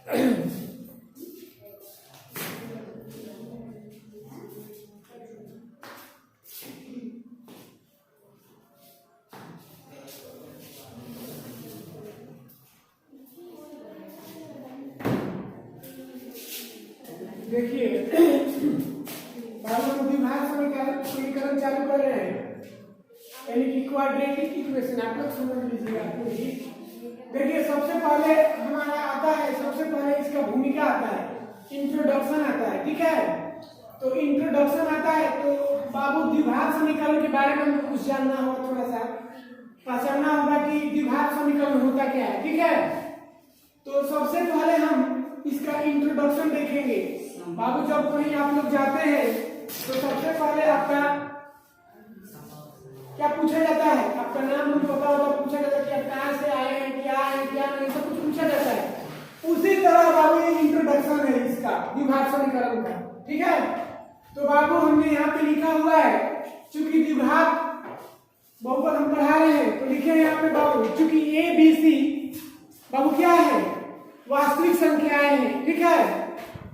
देखिए द्विघात समीकरण चालू कर रहे हैं, यानी कि क्वाड्रेटिक इक्वेशन आप लोग समझ लीजिएगा। देखिए सबसे पहले हमारा आता है, सबसे पहले इसका भूमिका आता है, इंट्रोडक्शन आता है, ठीक है। तो इंट्रोडक्शन आता है तो बाबू द्विघात समीकरण के बारे में हमको कुछ जानना होगा, थोड़ा सा पहचानना होगा कि द्विघात समीकरण होता क्या है, ठीक है। तो सबसे पहले हम इसका इंट्रोडक्शन देखेंगे। बाबू जब कहीं आप लोग जाते हैं तो सबसे पहले आपका क्या पूछा जाता है, आपका नाम मुझे पता होगा, पूछा जाता है कि आप कहाँ से आए हैं, क्या है क्या नहीं, सब कुछ पूछा जाता है। उसी तरह बाबू ये इंट्रोडक्शन है इसका द्विघात समीकरण का, ठीक है। तो बाबू हमने यहाँ पे लिखा हुआ है, चूंकि द्विघात बहुपद हम पढ़ा रहे हैं तो लिखे हैं यहाँ पे बाबू, चूंकि ए बी सी बाबू क्या है, वास्तविक संख्याएं हैं, ठीक है।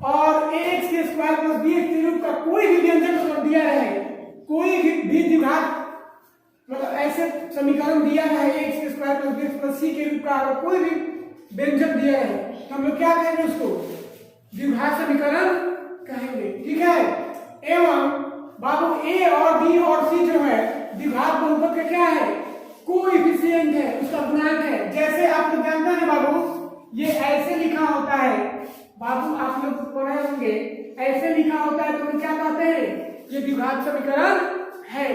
और ax के स्क्वायर प्लस bx के रूप का कोई भी व्यंजक मतलब दिया रहे, कोई भी द्विघात मतलब ऐसे समीकरण दिया है x के square plus bx plus c के रूप का, अगर कोई भी व्यंजक दिया है तो हम लोग क्या कहेंगे, उसको द्विघात समीकरण कहेंगे, ठीक है। एवं बाबू a और b और c जो है द्विघात बहुपद का क्या है, कोएफिशिएंट है, उसका गुणांक है। जैसे आप लोग जानते हैं बाबू, ये ऐसे लिखा होता है बाबू, आप लोग पढ़े होंगे, ऐसे लिखा होता है तो हम क्या कहते हैं, ये द्विघात समीकरण है,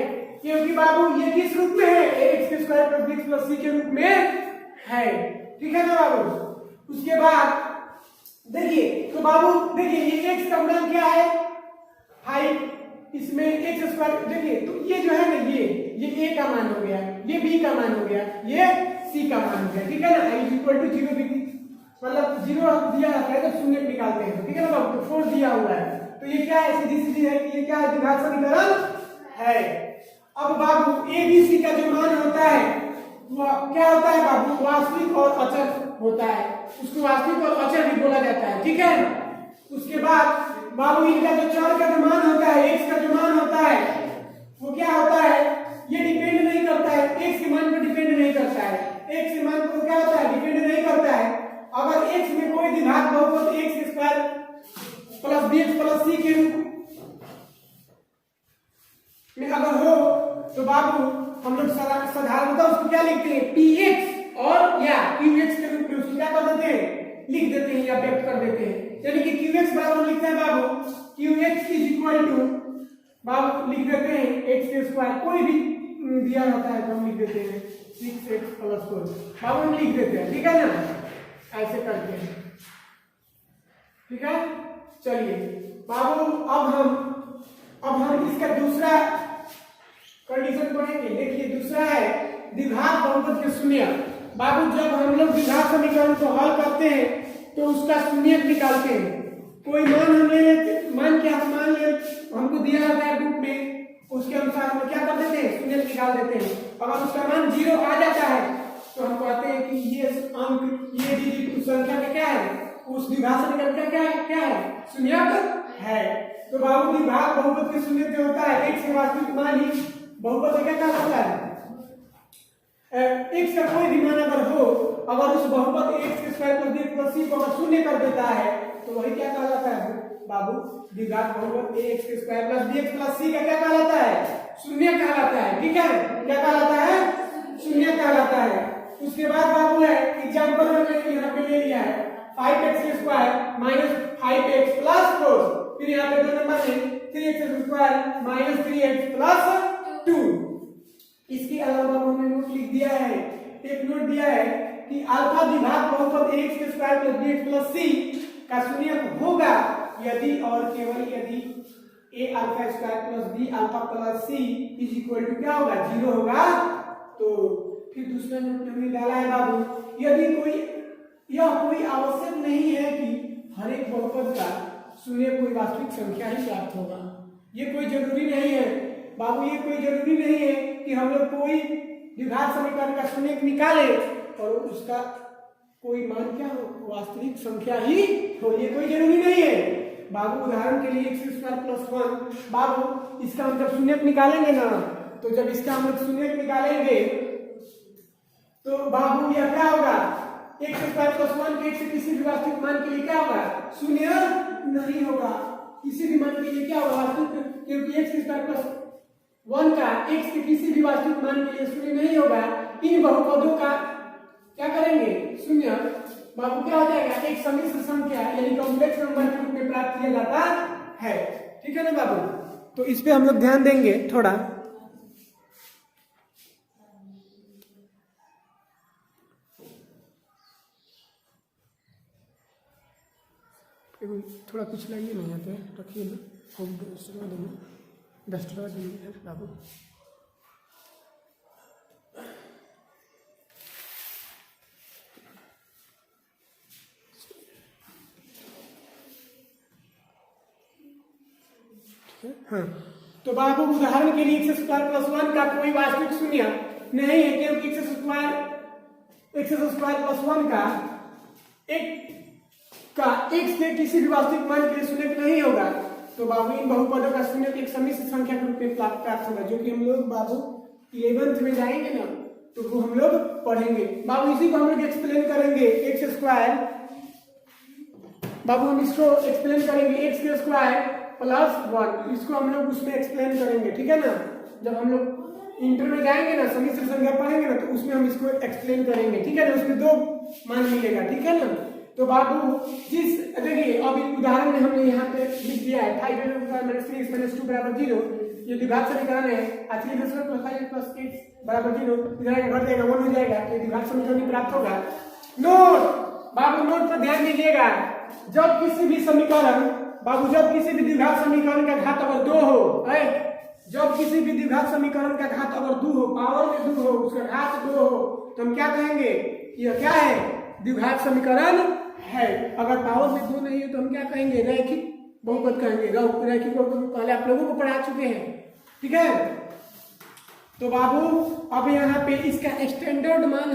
क्योंकि बाबू ये किस रूप में है, ax के square plus bx plus c के रूप में है, ठीक है ना बाबू। उसके बाद देखिए, तो बाबू देखिए ये x का गुणांक क्या है, हाइट, इसमें x स्क्वायर, देखिए तो ये जो है ना, ये a का मान हो गया, ये b का मान हो गया, ये c का मान हो गया, ठीक है ना। i = 0 मतलब 0 दिया जाता है तो शून्य निकालते हैं, ठीक है ना बाबू। तो 4 दिया हुआ है तो ये क्या है, सीधी सीधी है कि ये क्या है, द्विघात समीकरण है। अब बाबू a b c का जो मान होता है वो क्या होता है बाबू, वास्तविक और अचर होता है, उसको वास्तविक और अचर भी बोला जाता है, ठीक है। उसके बाद बाबू इनका जो चर का जो मान होता है, x का जो मान होता है वो क्या होता है, ये डिपेंड नहीं करता है, x के मान पर डिपेंड नहीं करता है, x के मान पर क्या होता है, डिपेंड नहीं करता है। अगर x में कोई द्विघात बहुपद x के square plus bx plus c के रूप में अगर हो तो बाबू हम लोग साधारणतः उसको क्या लिखते हैं, px और या qx के रूप में उसको क्या कर देते हैं, लिख देते हैं या व्यक्त कर देते हैं। यानी कि qx बराबर लिखते हैं बाबू, qx = बाबू लिख देते हैं x के स्क्वायर, कोई भी दिया रहता है तो हम लिख देते हैं 6x + 4 बाबू हम लिख देते हैं, ठीक है ना, ऐसे करते हैं, ठीक है। चलिए बाबू अब हम इसका दूसरा कंडीशन पढ़ेंगे। देखिए दूसरा है द्विघात बहुपद के शून्य। बाबू जब हम लोग द्विघात समीकरण को हल करते हैं तो उसका शून्य निकालते हैं, कोई मान हम ले लेते, मान क्या मान ले हमको दिया जाता है बुक में, उसके अनुसार हम क्या कर देते हैं, शून्य निकाल देते हैं। अगर उसका मान 0 आ जाता है तो हम कहते हैं कि ये अंक, ये डिजिट उस संख्या का क्या है, उस द्विघात समीकरण का क्या है, शून्यक है। तो बाबू द्विघात बहुपद के शून्य जो होता है, x के वास्तविक मान ही बहुपद क्या कहलाता है, x का कोई भी मान अगर हो, अगर उस बहुपद x के square plus bx plus c को अगर शून्य कर देता है तो वही क्या कहलाता है बाबू, द्विघात बहुपद ax के square plus bx plus c का क्या कहलाता है, शून्य कहलाता है, ठीक है। क्या कहलाता है, शून्य कहलाता है। उसके बाद बाबू है एग्जांपल में यहाँ पे ले लिया है 5x के स्क्वायर माइनस 5x प्लस 4, फिर यहाँ पे 2 नंबर में 3x² माइनस 3x प्लस 2। इसके अलावा हमने नोट लिख दिया है, एक नोट दिया है कि अल्फा द्विघात बहुपद ax के square plus bx plus c का शून्य होगा यदि और केवल यदि a alpha square plus b alpha plus c = क्या होगा, 0 होगा। तो फिर दूसरा नोट हमने डाला है बाबू, यदि यह कोई आवश्यक नहीं है कि हर एक बहुपद का शून्य कोई वास्तविक संख्या ही प्राप्त होगा, ये कोई जरूरी नहीं है बाबू, ये कोई जरूरी नहीं है कि हम लोग कोई द्विघात समीकरण का शून्य निकाले और उसका कोई मान क्या हो, वास्तविक संख्या ही हो, ये कोई जरूरी नहीं है बाबू। उदाहरण के लिए x² + 1 बाबू इसका मतलब शून्य निकालेंगे ना, तो जब इसका हम लोग शून्य निकालेंगे तो बाबू यह क्या होगा, x² + 1 के x किसी भी वास्तविक मान के लिए क्या होगा, शून्य नहीं होगा। किसी भी मान के लिए क्या होगा वास्तविक, क्योंकि x² + 1 का x के किसी भी वास्तविक मान के लिए शून्य नहीं होगा। इन बहुपदों का क्या करेंगे, शून्य बाबू क्या हो जाएगा, एक सम्मिश्र संख्या यानी कॉम्प्लेक्स नंबर के रूप में प्राप्त किया जाता है। ठीक है ना बाबू, तो इस पे हम लोग ध्यान देंगे थोड़ा। थोड़ा कुछ लाइए नहीं आते, रखिए ना, हम डस्टवा देंगे बाबू। हाँ, तो बाबू उदाहरण के लिए x² + 1 का कोई वास्तविक शून्य नहीं है, क्योंकि x² + 1 का x के किसी भी वास्तविक मान के लिए शून्य नहीं होगा। तो बाबू इन बहुपदों का शून्य एक सम्मिश्र संख्या के रूप में प्राप्त होगा, जो कि हम लोग बाबू 11th में जाएंगे ना, तो वो हम लोग पढ़ेंगे बाबू। इसी को हम लोग एक्सप्लेन करेंगे, x² बाबू हम इसको एक्सप्लेन करेंगे x² + 1, इसको हम लोग उसमें एक्सप्लेन करेंगे। ठीक है ना, जब हम लोग इंटर में जाएंगे ना, सम्मिश्र संख्या पढ़ेंगे ना, तो उसमें हम इसको एक्सप्लेन करेंगे। ठीक है ना, उसमें 2 मान मिलेगा। ठीक है ना, तो बाबू जिस देखिए अभी उदाहरण में हमने यहाँ पे लिख दिया है 5 - 3x - 2 = 0, ये द्विघात समीकरण है। 3 + 5 + 8 = 0, इधर घट जाएगा 1 हो जाएगा, तो द्विघात समीकरण प्राप्त होगा। नोट बाबू, नोट पर ध्यान दीजिएगा, जब किसी भी समीकरण बाबू, जब किसी भी द्विघात समीकरण का घात अगर 2 हो, जब किसी भी द्विघात समीकरण का घात अगर 2 हो, पावर में 2 हो, उसका घात 2 हो, तो हम क्या कहेंगे, यह क्या है, द्विघात समीकरण है। अगर पावर में 2 नहीं है तो हम क्या कहेंगे, रैखिक बहुपद कहेंगे। रैखिक बहुपद पहले आप लोगों को पढ़ा चुके हैं। ठीक है, तो बाबू अब यहाँ पे इसका स्टैंडर्ड मान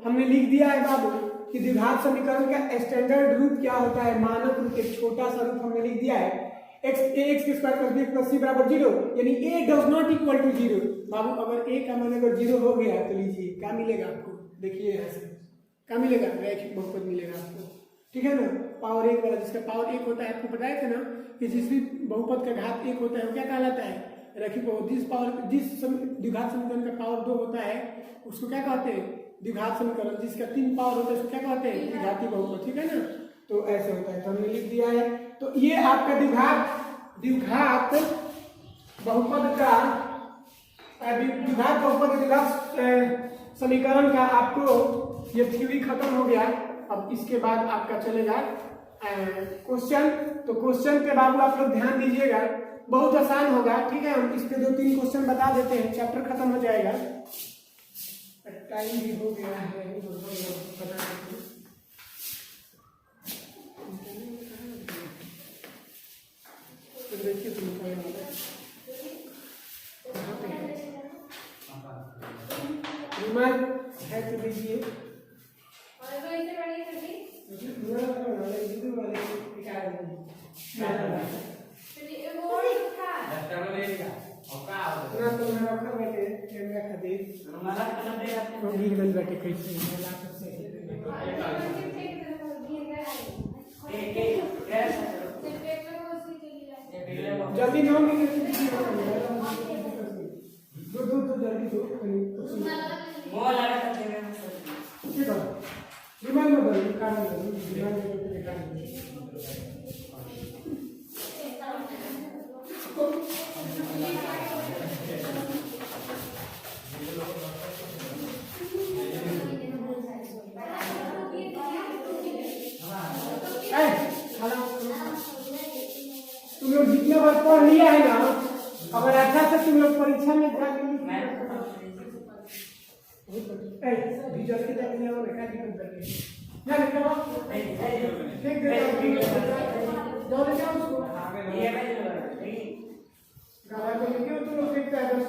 हमने लिख दिया है बाबू, कि द्विघात समीकरण का स्टैंडर्ड रूप क्या होता है, मानक रूप, एक छोटा सा रूप हमने लिख दिया है। x x² + b + c = 0, यानी a does not equal to 0 बाबू। अगर a का मान अगर 0 हो गया तो लीजिए क्या मिलेगा आपको, देखिए यहाँ से क्या मिलेगा, रैखिक बहुपद मिलेगा आपको। ठीक है ना, पावर 1 वाला, जिसका पावर 1 होता है, आपको बताया था ना कि जिस भी बहुपद का घात 1 होता है वो क्या कहलाता है, रैखिक बहुपद। जिस द्विघात समीकरण का पावर 2 होता है उसको क्या कहते हैं, द्विघात समीकरण। जिसका 3 पावर होता है उसको क्या कहते हैं, द्विघाती बहुपद। ठीक है ना, तो ऐसे होता है, तो हमने लिख दिया है। तो ये आपका द्विघात बहुपद का द्विघात समीकरण का आपको ये थ्योरी खत्म हो गया। अब इसके बाद आपका चलेगा क्वेश्चन। तो क्वेश्चन के बाबू आप लोग ध्यान दीजिएगा, बहुत आसान होगा। ठीक है, हम इस पे 2-3 क्वेश्चन बता देते हैं, चैप्टर खत्म हो जाएगा। टाइम भी हो गया है, तो देखिए है तो दीजिए। जल्दी 9 मिनट जल्दी दो। विमान में बदल कारण विमान में कारण तुम लोग जितना बार पढ़ लिया है ना, अगर अच्छा से तुम लोग परीक्षा में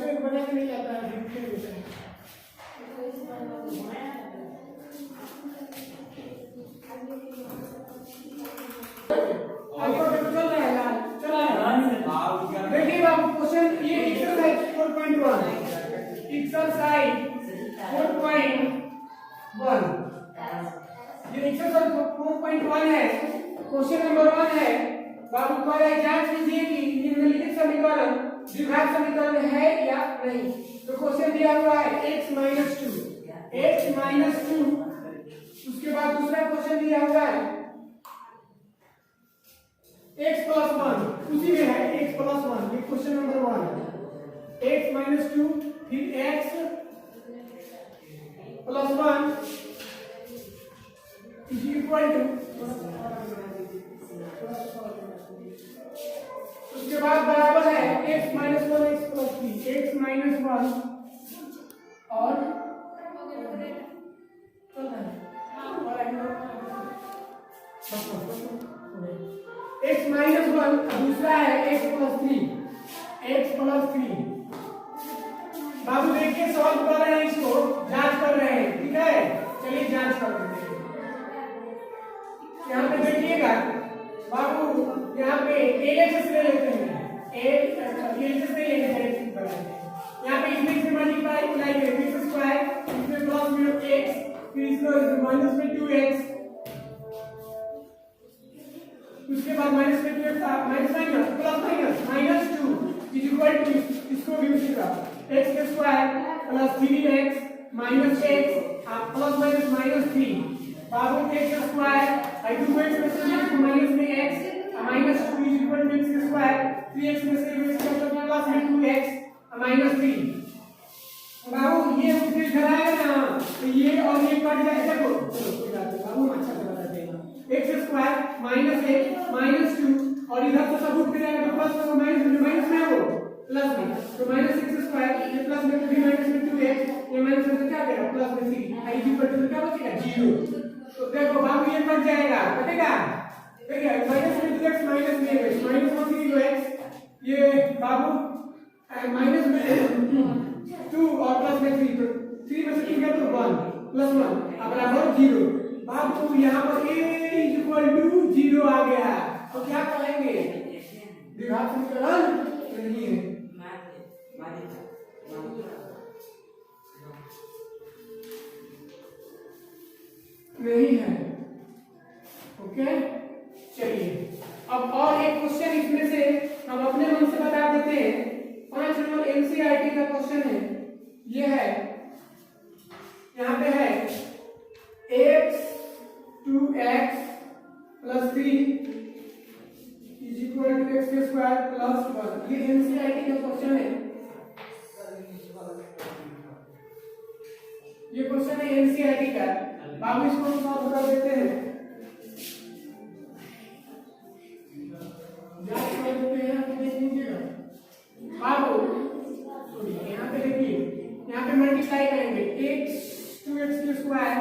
ध्यान बना के नहीं आता है। अल्फाबेट चल रहा है यार, चल रहा है। देखिए बाबू क्वेश्चन ये एक्सरसाइज 4.1, एक्सरसाइज 4.1, ये एक्सरसाइज 4.1 है। क्वेश्चन नंबर 1 है बाबू कह रहा है जांच कीजिए कि निम्नलिखित समीकरण द्विघात समीकरण है या नहीं। तो क्वेश्चन दिया हुआ है x - 2, उसके बाद दूसरा क्वेश्चन दिया हुआ है x + 1, उसी में है x + 1, ये क्वेश्चन नंबर 1 है। x - 2 फिर x + 1 इज इक्वल टू, उसके बाद बराबर है x - 1 x + 3, x - 1 और x - 1, दूसरा है x + 3, x + 3। बाबू देखिए सॉल्व कर रहे हैं, इसको जांच कर रहे हैं, ठीक है। चलिए जांच कर लेते हैं। यहाँ पे देखिएगा बाबू, यहाँ पे LHS ले लेते हैं, LHS ले लेंगे डायरेक्ट कर लेते हैं। यहाँ पे इसमें से मल्टीप्लाई करेंगे x स्क्वायर, इसमें प्लस में x, फिर इसको माइनस में 2x, उसके बाद माइनस में 2x minus plus minus 2 is equal to, इसको भी उसी का x square plus 3x minus x plus minus 3 बाबू x स्क्वायर आई 2x में से माइनस में x minus 2 is equal to x square, 3x में से x मतलब प्लस में 2x माइनस 3। बाबू ये उसे घटाएगा ना तो ये और ये कट जाएगा, देखो बाबू अच्छा से बता देना। x स्क्वायर माइनस 1 माइनस 2 और इधर से सब उठ जाएगा तो प्लस में माइनस में वो प्लस में, तो माइनस x स्क्वायर ये प्लस में 3 माइनस में 2x, ये माइनस में क्या करेगा प्लस में 3 आई इक्वल टू क्या बचेगा 0। तो देखो बाबू ये कट जाएगा, कटेगा, देखिए माइनस में 2x माइनस में x माइनस में 3x, ये बाबू माइनस में 2 और प्लस में 3, तो 3 में से 3 गया तो 1 प्लस 1 अब बराबर 0। बाबू यहाँ पर a इक्वल टू 0 आ गया, तो क्या करेंगे द्विघात समीकरण नहीं है, नहीं है। ओके चलिए अब और एक क्वेश्चन इसमें से हम अपने मन से बता देते हैं। 5 नंबर एनसीईआरटी का क्वेश्चन है, ये है यहाँ पे है x 2x + 3 is equal to x square plus 1, ये एनसीईआरटी का क्वेश्चन है, ये क्वेश्चन है एनसीईआरटी का। बाबू इसको हम सॉल्व कर देते हैं, जांच कर देते हैं, देख लीजिएगा बाबू। यहाँ पे देखिए, यहाँ पे मल्टीप्लाई करेंगे x 2x के स्क्वायर,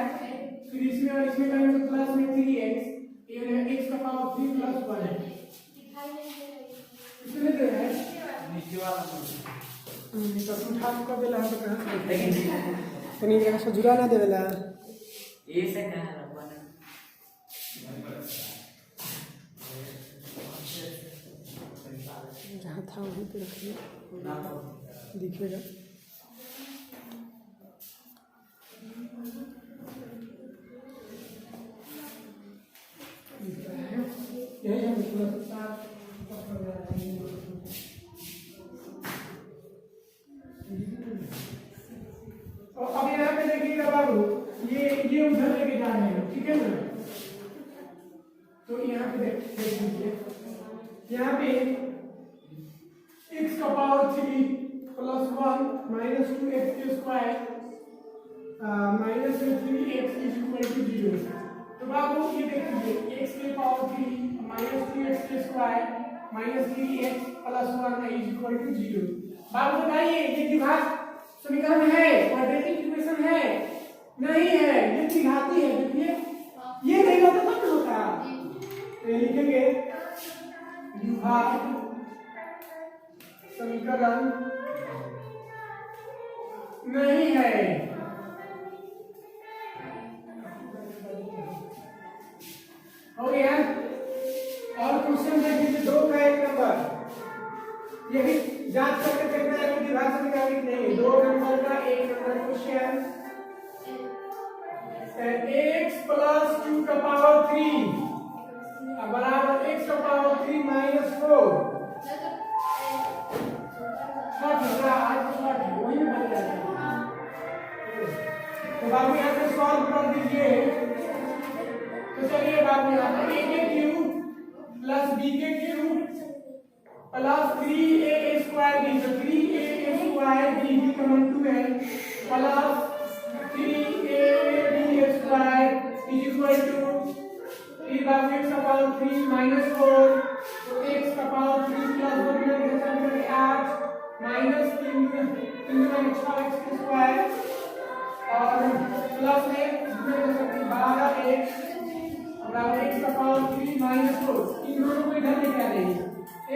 फिर इसमें और इसमें करेंगे तो प्लस में 3x, ये x का पावर 3 + 1 है, इसमें दे रहा है नीचे वाला तो उठा कर देला है, तो कहां से लेकिन तनी जगह से जुड़ा ना देवेला ये से कहां रखवाना जहां था वहीं पे रखिए, दिखेगा। यही हम तो अब यहाँ पे देखिएगा बाबू, ये उधर लेके जा रहे हैं, ठीक है ना। तो यहाँ पे देख लीजिए, यहाँ पे x का पावर 3 + 1 माइनस 2x के square minus 3x is equal to 0। तो बाबू ये देख लीजिए x के पावर 3 माइनस 2x के square minus 3x + 1 is equal to 0। बाबू बताइए ये द्विघात समीकरण है, क्वाड्रेटिक इक्वेशन है? नहीं है, ये द्विघाती है। देखिए ये नहीं होता तब होता, तो ये लिखेंगे द्विघात समीकरण नहीं है। हो गया, 2 का एक नंबर, यही जांच करके देखना है कि विभाजन निकालनी कि नहीं। 2 नंबर का एक नंबर क्वेश्चन, x प्लस 2 का पावर 3 बराबर x का पावर 3 माइनस 4। आज तो वही में बन जाता है। तो बाबू यहाँ पे सॉल्व कर दीजिए। तो चलिए बाबू यहाँ पे a के क्यूब प्लस b के cube plus 3a square b, तो 3a स्क्वायर b कॉमन 2 है, plus 3ab square is equal to 3 बाबू x का पावर 3 माइनस 4, तो x का पावर 3 प्लस 2 मिलेगा 8 माइनस 3 6x स्क्वायर और प्लस में 12x बराबर x का पावर 3 माइनस 4। इन दोनों को इधर लेके आ जाइए,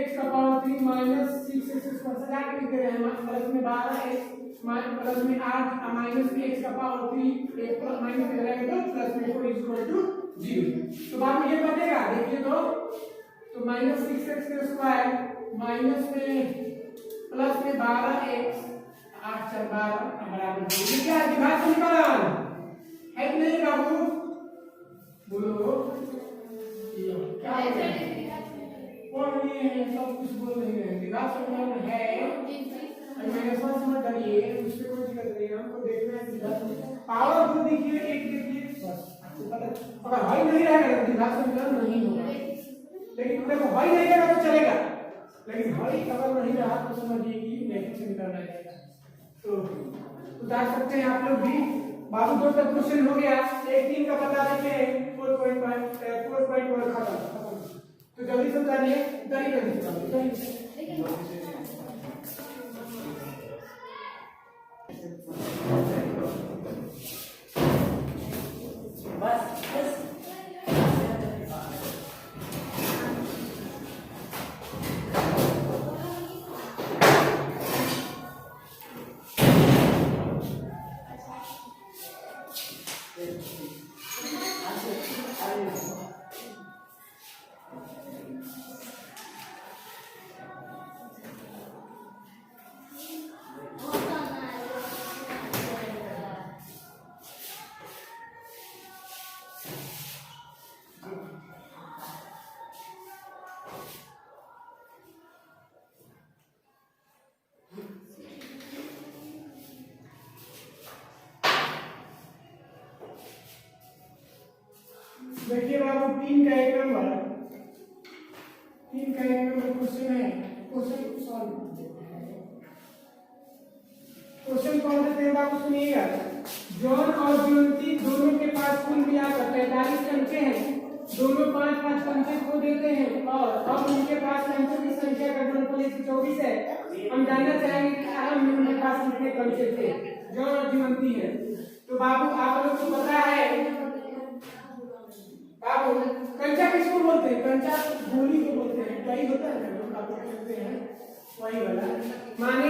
x का पावर 3 माइनस 6x स्क्वायर से क्या लिख दे रहे हैं, प्लस में 12x प्लस में 8 माइनस में x का पावर 3 एक प्लस माइनस में रहेगा तो प्लस में 4 इक्वल टू 0। तो बात ये बनेगा, देखिए तो माइनस 6x स्क्वायर माइनस में प्लस में 12x 8 4 12 बराबर 0। ये क्या विभाजन निकाल है कि नहीं बाबू, बोलो क्या है? कौन नहीं है, सब कुछ बोल रहे हैं। विभाजन है, मैंने समझ करिए, उससे कोई दिक्कत नहीं है। हमको देखना है विभाजन पावर को देखिए, एक देखिए बस आपको पता। अगर हाई नहीं रहेगा तो विभाजन नहीं होगा, लेकिन देखो हाई नहीं रहेगा तो चलेगा, लेकिन हाई अगर नहीं रहा तो समझिए कि नेगेटिव से निकलना जाएगा। तो उतार सकते हैं आप लोग भी। बाबू 2 का क्वेश्चन हो गया, 1 3 का बता देते हैं 4.1 खत्म। तो जल्दी से उतारिए, उतारिए जल्दी से। देखिए बाबू 3 का एक नंबर क्वेश्चन है। क्वेश्चन कौन देते हैं बाबू, सुनिएगा। जॉन और ज्योति दोनों के पास कुल मिलाकर 45 कंचे हैं, दोनों 5-5 कंचे को देते हैं और अब उनके पास कंचों की संख्या का गुणनफल 124 है। हम जानना चाहेंगे कि आम उनके पास कितने कंचे थे, जॉन और ज्योति है। तो बाबू आप लोग को पता है बाबू कंचा किसको बोलते हैं, कंचा गोली को बोलते हैं, कई होता है ना लोग आप बोलते हैं वही वाला। माना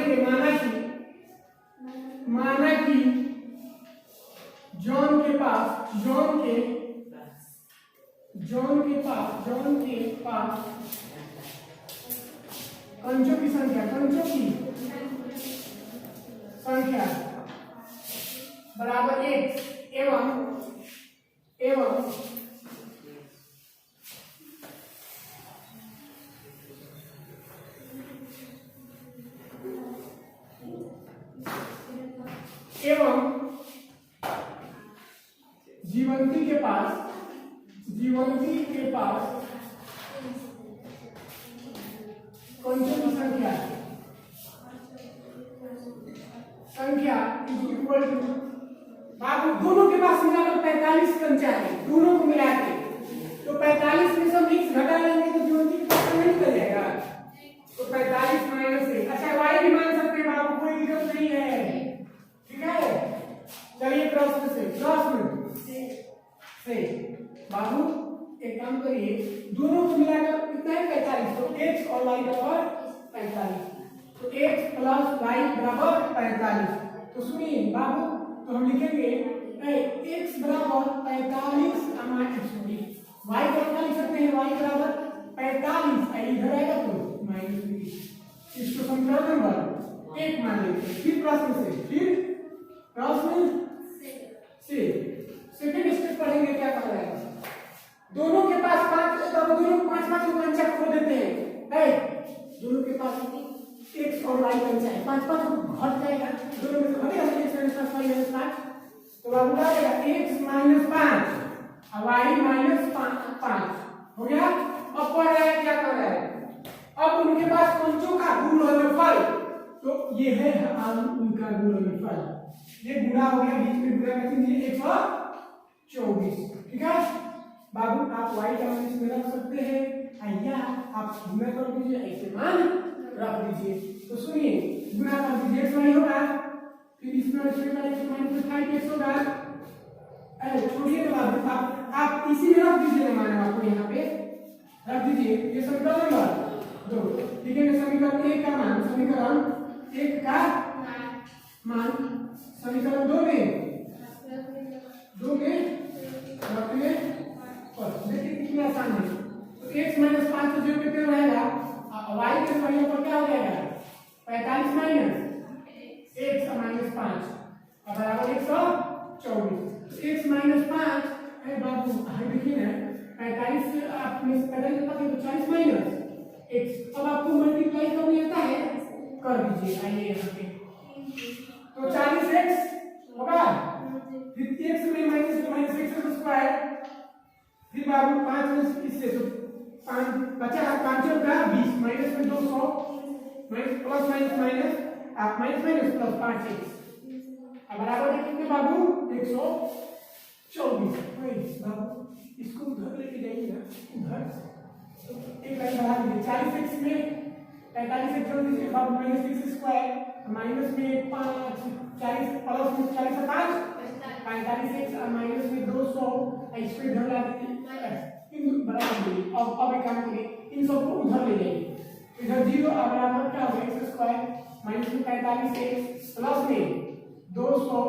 कि जॉन के पास कंचों की संख्या बराबर 1 एवं जीवंती के पास कंचों की संख्या इक्वल टू बाबू दोनों के पास मिलाकर 45 कंचा है, दोनों को मिला के तो 45 में से मिक्स घटा लेंगे तो ज्योति के पास नहीं निकल जाएगा, तो 45 माइनस 1। अच्छा वाई भी मान सकते हैं बाबू, कोई दिक्कत नहीं है, ठीक है। चलिए प्रश्न से बाबू एक काम करिए, दोनों को मिलाकर कितना है 45, तो x और y बराबर 45, तो x प्लस y बराबर 45। तो सुनिए बाबू, तो हम लिखेंगे x बराबर 45 y को क्या लिख सकते हैं, y बराबर 45 इधर आएगा तो -20। इसको समीकरण नंबर 1 मान लेते हैं। फिर प्रश्न से सेकंड स्टेप पढ़ेंगे क्या कर रहा है। दोनों के पास 5 तो दोनों 5 को पंचा खो देते हैं। दोनों के पास x और y पंचा है, 5 घट जाएगा, दोनों में से घटेगा x - 5 तो अब उठाएगा x - 5 और y - 5 हो गया। अब पढ़ रहा है क्या कर रहा है, अब उनके पास पंचों का गुणनफल, तो ये है उनका गुणनफल, ये गुणा हो गया, बीच में गुणा करके ये 124। ठीक है बाबू, आप y का मान इसमें रख सकते हैं या आप गुणा कर दीजिए, ऐसे मान रख दीजिए। तो सुनिए, गुणा कर दीजिए x y होगा, फिर इसमें -5x होगा। छोड़िए तो आप इसी में रख दीजिए ना, मान आपको यहाँ पे रख दीजिए। ये समीकरण नंबर 2, ठीक है। समीकरण 1 का मान, समीकरण 1 का मान समीकरण 2 में रख में देखिए कितनी आसान है। तो x - 5 तो जो कितना रहेगा, y के समीकरण पर क्या हो जाएगा 45 - x - 5 बराबर 124। x - 5 है बाबू, देखिए ना 45 आपने 45 का तो 40 माइनस x। अब आपको मल्टीप्लाई करने आता है, कर दीजिए। आइए यहाँ पे तो 40x होगा, फिर x में -x का स्क्वायर, फिर बाबू 5 में इससे तो 5 बचा, 5 का 20 माइनस में 200 प्लस माइनस प्लस 5x अब बराबर है कितने बाबू 124। बाबू इसको उधर लेके जाइए ना, उधर तो एक लाइन बढ़ा दीजिए। 40x में 45 जोड़ दीजिए बाबू, -6 स्क्वायर माइनस में 5 40 प्लस में 40 से 5 45x और माइनस में 200 इसको इधर ला दीजिए, इन बराबर दीजिए। अब एक काम करिए, इन सबको उधर ले जाइए, इधर 0 बराबर क्या होगा x स्क्वायर माइनस में 45x प्लस में 200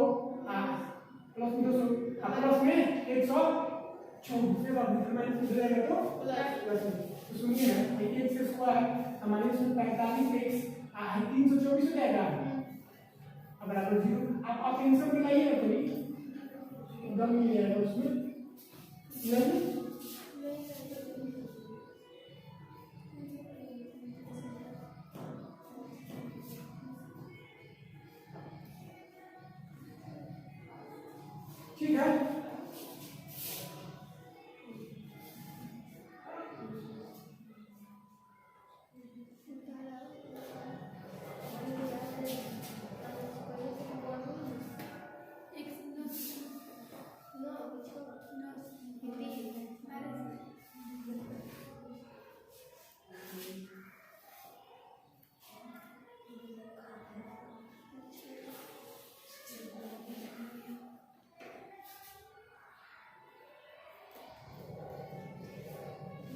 प्लस में 200 प्लस में 124 से बाबू माइनस हो जाएगा तो प्लस। तो सुनिए ना, x स्क्वायर माइनस में 45x 324 हो जाएगा अब बराबर 0। आप इन सब मिलाइए ना, कोई एकदम मिल जाएगा उसमें नहीं। ठीक है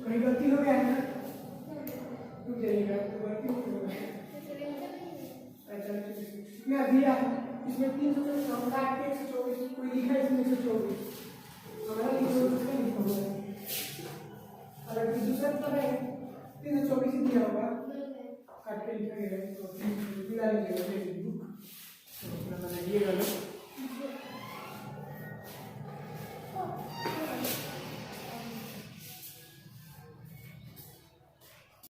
कहीं गलती हो गया है ना, तुम जाइएगा तो गलती हो गई। अच्छा कितना दिया इसमें 300 काट के 124 कोई लिखा है इसमें 124 हमारा 324 का लिखा हुआ है, अगर दूसरा तो है 324 ही दिया होगा काट के लिखा गया है। तो मिला लीजिएगा बुक, तो अपना बनाइएगा।